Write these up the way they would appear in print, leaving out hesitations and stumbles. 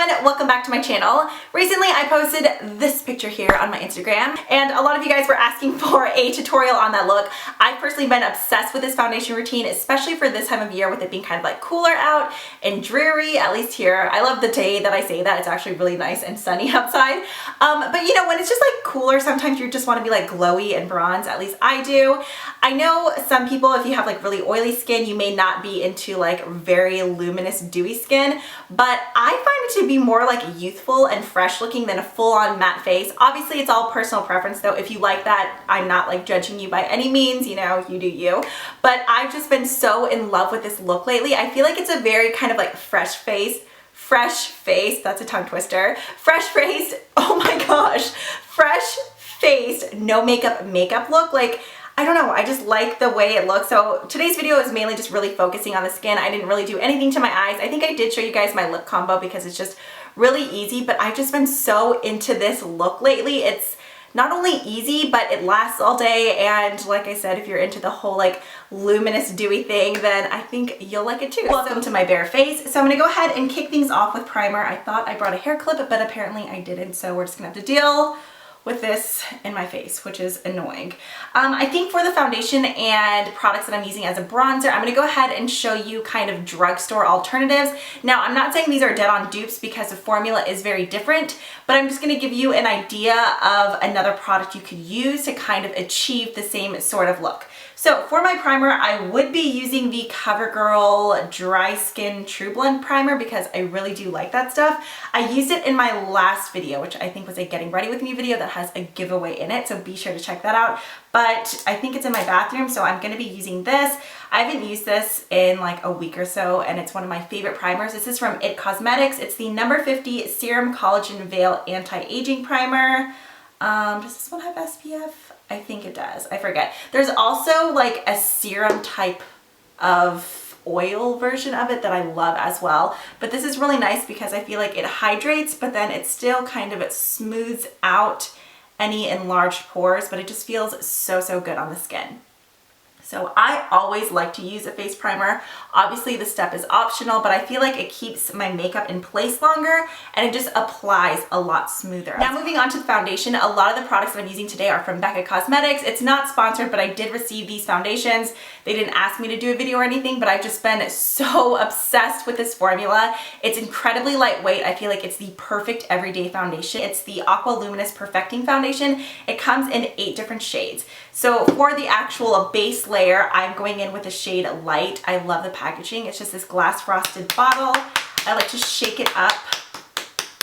everyone, welcome back to my channel. Recently I posted this picture here on my Instagram and a lot of you guys were asking for a tutorial on that look. I've personally been obsessed with this foundation routine, especially for this time of year with it being kind of like cooler out and dreary, at least here. I love the day that I say that. It's actually really nice and sunny outside. But you know, when it's just like cooler, sometimes you just want to be like glowy and bronze, at least I do. I know some people, if you have like really oily skin, you may not be into like very luminous dewy skin, but I find it to be more like youthful and fresh looking than a full-on matte face. Obviously it's all personal preference though. If you like that, I'm not like judging you by any means, you know, you do you. But I've just been so in love with this look lately. I feel like it's a very kind of like fresh face, that's a tongue twister, fresh faced, oh my gosh, fresh faced, no makeup look. Like, I don't know, I just like the way it looks. So today's video is mainly just really focusing on the skin. I didn't really do anything to my eyes. I think I did show you guys my lip combo because it's just really easy, but I've just been so into this look lately. It's not only easy, but it lasts all day. And like I said, if you're into the whole like luminous dewy thing, then I think you'll like it too. Welcome to my bare face. So I'm gonna go ahead and kick things off with primer. I thought I brought a hair clip, but apparently I didn't. So we're just gonna have to deal with this in my face, which is annoying. I think for the foundation and products that I'm using as a bronzer, I'm gonna go ahead and show you kind of drugstore alternatives. Now, I'm not saying these are dead on dupes because the formula is very different, but I'm just gonna give you an idea of another product you could use to kind of achieve the same sort of look. So for my primer, I would be using the CoverGirl Dry Skin True Blend Primer because I really do like that stuff. I used it in my last video, which I think was a getting ready with me video that has a giveaway in it, so be sure to check that out. But I think it's in my bathroom, so I'm gonna be using this. I haven't used this in like a week or so, and it's one of my favorite primers. This is from IT Cosmetics. It's the number 50 Serum Collagen Veil Anti-Aging Primer. Does this one have SPF? I think it does. I forget. There's also like a serum type of oil version of it that I love as well. But this is really nice because I feel like it hydrates, but then it still kind of, it smooths out any enlarged pores, but it just feels so good on the skin. So I always like to use a face primer. Obviously the step is optional, but I feel like it keeps my makeup in place longer and it just applies a lot smoother. Now moving on to the foundation, a lot of the products that I'm using today are from IT Cosmetics. It's not sponsored, but I did receive these foundations. They didn't ask me to do a video or anything, but I've just been so obsessed with this formula. It's incredibly lightweight. I feel like it's the perfect everyday foundation. It's the Aqua Luminous Perfecting Foundation. It comes in 8 different shades. So for the actual base layer, I'm going in with the shade Light. I love the packaging. It's just this glass frosted bottle. I like to shake it up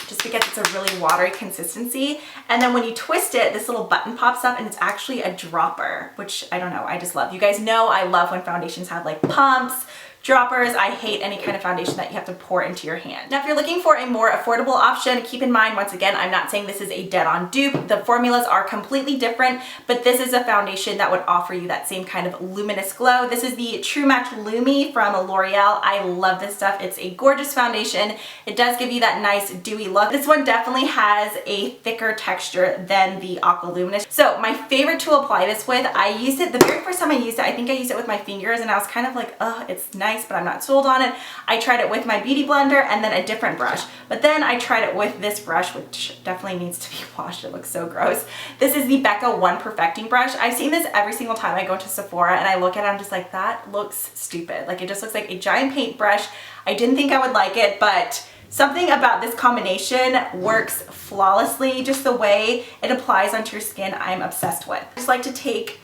just because it's a really watery consistency. And then when you twist it, this little button pops up and it's actually a dropper, which I don't know, I just love. You guys know I love when foundations have like pumps, droppers. I hate any kind of foundation that you have to pour into your hand. Now, if you're looking for a more affordable option, keep in mind, once again, I'm not saying this is a dead-on dupe. The formulas are completely different, but this is a foundation that would offer you that same kind of luminous glow. This is the True Match Lumi from L'Oreal. I love this stuff. It's a gorgeous foundation. It does give you that nice dewy look. This one definitely has a thicker texture than the Aqua Luminous. So my favorite to apply this with, I used it, the very first time I used it, I think I used it with my fingers and I was kind of like, oh, it's nice, but I'm not sold on it. I tried it with my beauty blender and then a different brush. But then I tried it with this brush, which definitely needs to be washed. It looks so gross. This is the Becca One Perfecting Brush. I've seen this every single time I go to Sephora and I look at it, I'm just like, that looks stupid. Like, it just looks like a giant paintbrush. I didn't think I would like it, but something about this combination works flawlessly. Just the way it applies onto your skin, I'm obsessed with. I just like to take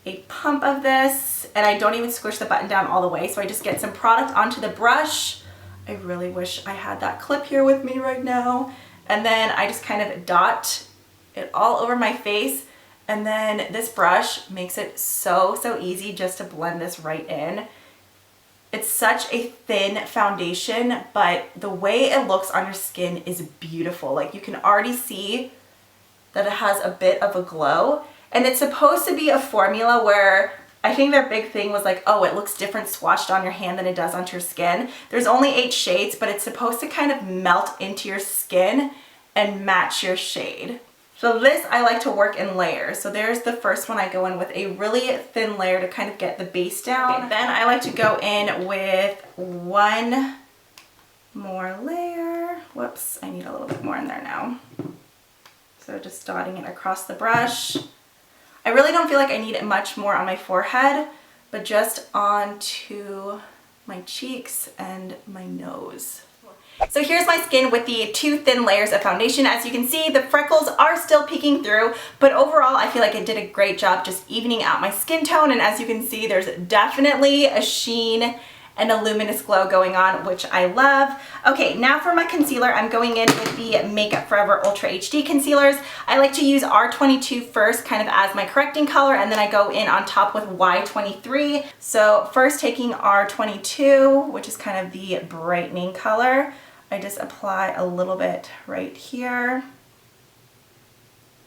a pump of this, and I don't even squish the button down all the way, so I just get some product onto the brush. I really wish I had that clip here with me right now. And then I just kind of dot it all over my face, and then this brush makes it so easy just to blend this right in. It's such a thin foundation, but the way it looks on your skin is beautiful. Like, you can already see that it has a bit of a glow. And it's supposed to be a formula where I think their big thing was like, oh, it looks different swatched on your hand than it does onto your skin. There's only 8 shades, but it's supposed to kind of melt into your skin and match your shade. So this I like to work in layers. So there's the first one. I go in with a really thin layer to kind of get the base down. Okay, then I like to go in with one more layer Whoops, I need a little bit more in there now. So just dotting it across the brush. I really don't feel like I need it much more on my forehead, but just onto my cheeks and my nose. So here's my skin with the 2 thin layers of foundation. As you can see, the freckles are still peeking through, but overall I feel like it did a great job just evening out my skin tone. And as you can see, there's definitely a sheen and a luminous glow going on, which I love. Okay, now for my concealer, I'm going in with the Makeup Forever Ultra HD concealers. I like to use R22 first, kind of as my correcting color, and then I go in on top with Y23. So first taking R22, which is kind of the brightening color, I just apply a little bit right here.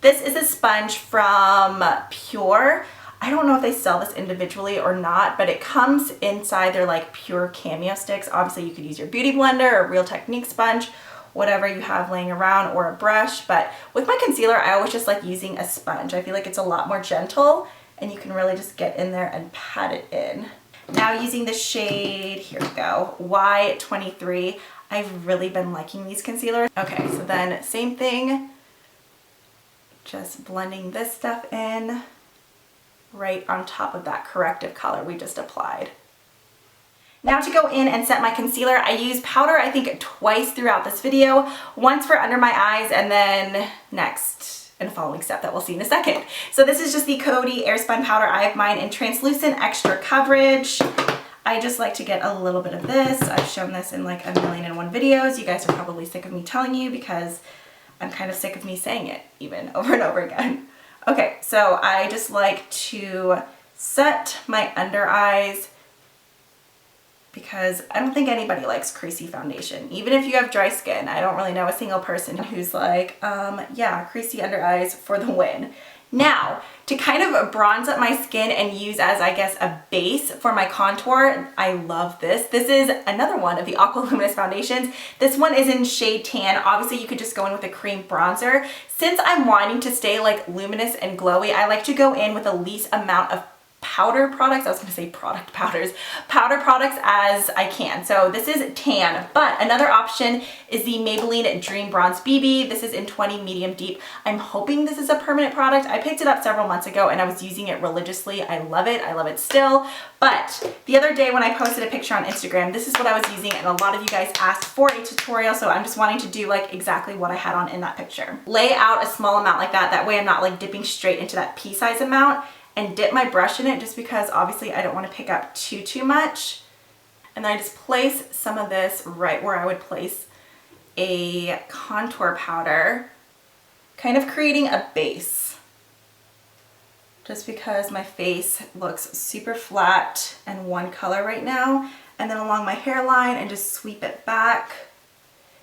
This is a sponge from Pure. I don't know if they sell this individually or not, but it comes inside their like Pure Cameo sticks. Obviously you could use your beauty blender or Real Technique sponge, whatever you have laying around, or a brush. But with my concealer, I always just like using a sponge. I feel like it's a lot more gentle and you can really just get in there and pat it in. Now using the shade, here we go, Y23. I've really been liking these concealers. Okay, so then same thing, just blending this stuff in right on top of that corrective color we just applied. Now to go in and set my concealer, I use powder I think twice throughout this video, once for under my eyes and then next in a following step that we'll see in a second. So this is just the Coty Airspun powder. I have mine in translucent extra coverage. I just like to get a little bit of this. I've shown this in like 1,000,001 videos. You guys are probably sick of me telling you because I'm kind of sick of me saying it even over and over again. Okay, so I just like to set my under eyes because I don't think anybody likes creasy foundation. Even if you have dry skin, I don't really know a single person who's like, yeah, creasy under eyes for the win. Now, to kind of bronze up my skin and use as, I guess, a base for my contour, I love this. This is another one of the Aqua Luminous foundations. This one is in shade tan. Obviously, you could just go in with a cream bronzer. Since I'm wanting to stay like luminous and glowy, I like to go in with the least amount of powder products, I was gonna say product powders, powder products as I can. So this is tan, but another option is the Maybelline Dream Bronze BB. This is in 20 medium deep. I'm hoping this is a permanent product. I picked it up several months ago and I was using it religiously. I love it still. But the other day when I posted a picture on Instagram, this is what I was using and a lot of you guys asked for a tutorial, so I'm just wanting to do like exactly what I had on in that picture. Lay out a small amount like that, that way I'm not like dipping straight into that pea size amount, and dip my brush in it just because obviously I don't want to pick up too much. And then I just place some of this right where I would place a contour powder, kind of creating a base. Just because my face looks super flat and one color right now. And then along my hairline and just sweep it back.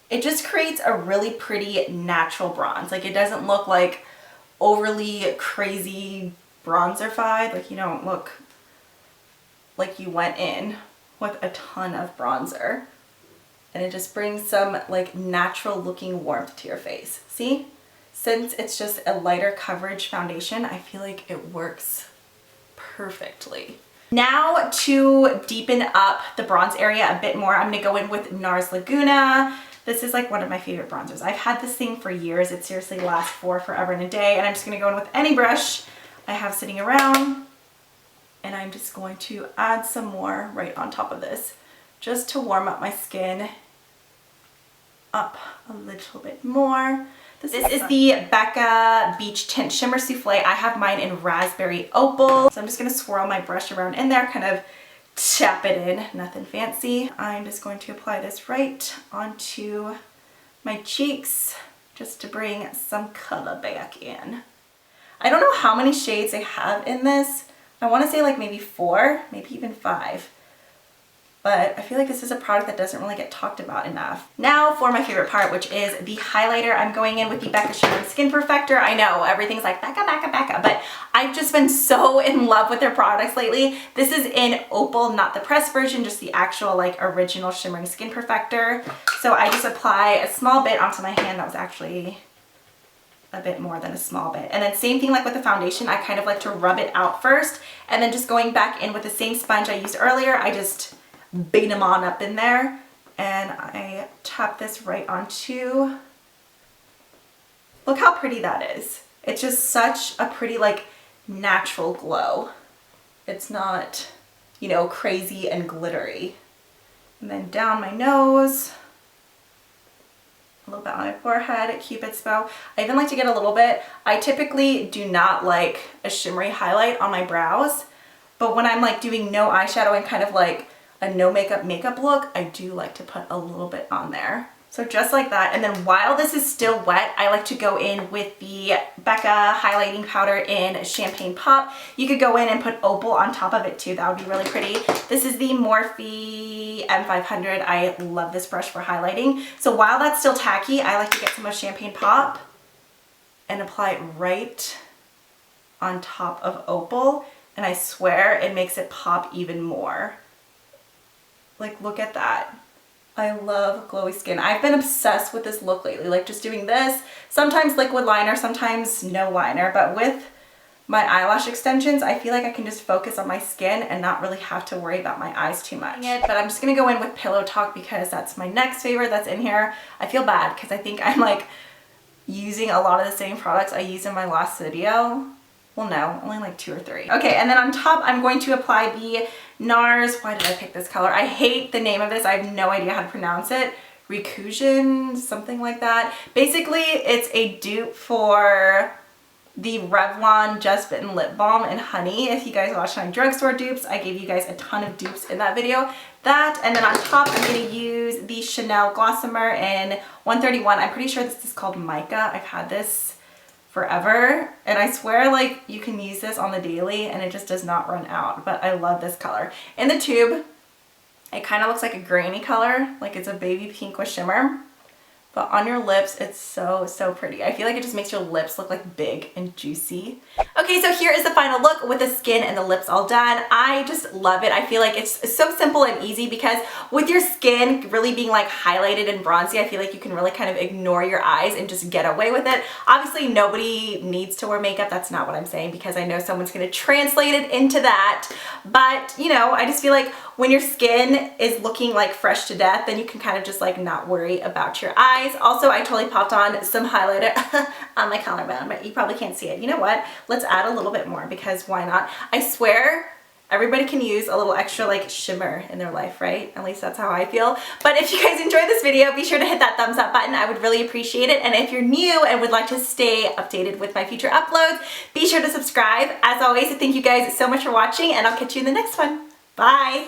It just creates a really pretty natural bronze. Like it doesn't look like overly crazy bronzer-fied, like you don't look like you went in with a ton of bronzer, and it just brings some like natural looking warmth to your face. See, since it's just a lighter coverage foundation, I feel like it works perfectly. Now to deepen up the bronze area a bit more, I'm gonna go in with NARS Laguna. This is like one of my favorite bronzers. I've had this thing for years. It seriously lasts forever and a day, and I'm just gonna go in with any brush I have sitting around, and I'm just going to add some more right on top of this just to warm up my skin up a little bit more. This is the Becca Beach Tint Shimmer Souffle. I have mine in Raspberry Opal. So I'm just going to swirl my brush around in there, kind of tap it in, nothing fancy. I'm just going to apply this right onto my cheeks just to bring some color back in. I don't know how many shades they have in this. I want to say like maybe 4, maybe even 5. But I feel like this is a product that doesn't really get talked about enough. Now for my favorite part, which is the highlighter. I'm going in with the Becca Shimmering Skin Perfector. I know everything's like Becca, but I've just been so in love with their products lately. This is in Opal, not the pressed version, just the actual like original Shimmering Skin Perfector. So I just apply a small bit onto my hand. That was actually a bit more than a small bit. And then same thing like with the foundation, I kind of like to rub it out first, and then just going back in with the same sponge I used earlier, I just beat them on up in there and I tap this right onto. Look how pretty that is. It's just such a pretty, like, natural glow. It's not, you know, crazy and glittery. And then down my nose, a little bit on my forehead, Cupid's bow. I even like to get a little bit. I typically do not like a shimmery highlight on my brows, but when I'm like doing no eyeshadow and kind of like a no makeup look, I do like to put a little bit on there. So just like that. And then while this is still wet, I like to go in with the Becca highlighting powder in Champagne Pop. You could go in and put opal on top of it too. That would be really pretty. This is the Morphe M500. I love this brush for highlighting. So while that's still tacky, I like to get some of Champagne Pop and apply it right on top of opal. And I swear it makes it pop even more. Like, look at that. I love glowy skin. I've been obsessed with this look lately, like just doing this, sometimes liquid liner, sometimes no liner, but with my eyelash extensions, I feel like I can just focus on my skin and not really have to worry about my eyes too much. But I'm just gonna go in with Pillow Talk because that's my next favorite that's in here. I feel bad because I think I'm like using a lot of the same products I used in my last video. Well, no, only like 2 or 3. Okay, and then on top, I'm going to apply the NARS. Why did I pick this color? I hate the name of this. I have no idea how to pronounce it. Reclusion, something like that. Basically, it's a dupe for the Revlon Just Bitten Lip Balm in Honey. If you guys watched my drugstore dupes, I gave you guys a ton of dupes in that video. That, and then on top, I'm going to use the Chanel Glossomer in 131. I'm pretty sure this is called Mica. I've had this forever, and I swear like you can use this on the daily and it just does not run out, but I love this color. In the tube, it kind of looks like a grainy color, like it's a baby pink with shimmer, but on your lips, it's so, so pretty. I feel like it just makes your lips look like big and juicy. Okay, so here is the final look with the skin and the lips all done. I just love it. I feel like it's so simple and easy because with your skin really being like highlighted and bronzy, I feel like you can really kind of ignore your eyes and just get away with it. Obviously, nobody needs to wear makeup. That's not what I'm saying because I know someone's gonna translate it into that. But, you know, I just feel like when your skin is looking like fresh to death, then you can kind of just like not worry about your eyes. Also, I totally popped on some highlighter on my collarbone, but you probably can't see it. You know what? Let's add a little bit more because why not? I swear everybody can use a little extra like shimmer in their life, right? At least that's how I feel. But if you guys enjoyed this video, be sure to hit that thumbs up button. I would really appreciate it. And if you're new and would like to stay updated with my future uploads, be sure to subscribe. As always, thank you guys so much for watching and I'll catch you in the next one. Bye.